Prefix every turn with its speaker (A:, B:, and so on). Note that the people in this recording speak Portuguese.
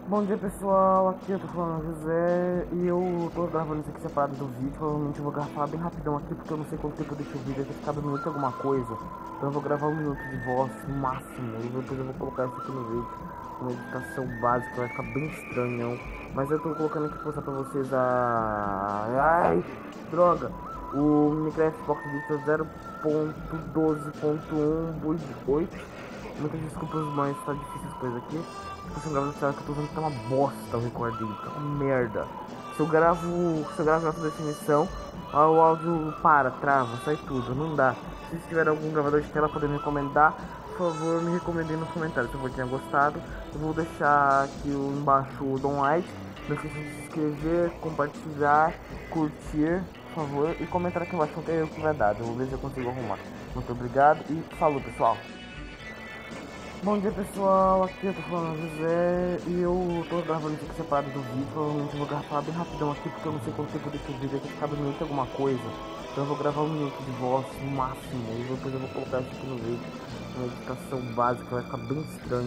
A: Bom dia pessoal, aqui eu tô falando José e eu tô gravando isso aqui separado do vídeo. Provavelmente eu vou gravar bem rapidão aqui porque eu não sei quanto tempo eu deixo o vídeo, deve ter ficado um minuto alguma coisa. Então eu vou gravar um minuto de voz no máximo e depois eu vou colocar isso aqui no vídeo. Uma editação básica, vai ficar bem estranhão. Mas eu tô colocando aqui pra mostrar pra vocês Ai, droga! O Minecraft Pocket Editor 0.12.1.8. Muitas desculpas, mas tá difícil as coisas aqui. Tipo, se eu gravo no celular que eu tô usando, tá uma bosta o recordinho, tá uma merda. Se eu gravo em alta definição, o áudio trava, sai tudo, não dá. Se tiver algum gravador de tela podendo me recomendar, por favor, me recomendem nos comentários se você tenha gostado. Eu vou deixar aqui embaixo o download. Não esqueça de se inscrever, compartilhar, curtir, por favor, e comentar aqui embaixo o que vai dar. Eu vou ver se eu consigo arrumar. Muito obrigado e falou, pessoal. Bom dia pessoal, aqui eu tô falando José e eu tô gravando isso aqui separado do vídeo. Provavelmente eu vou gravar bem rapidão aqui porque eu não sei quanto tempo eu deixo o vídeo, deve ter ficado um minuto alguma coisa. Então eu vou gravar um minuto de voz no máximo e depois eu vou colocar isso aqui no vídeo. Uma editação básica, vai ficar bem estranho.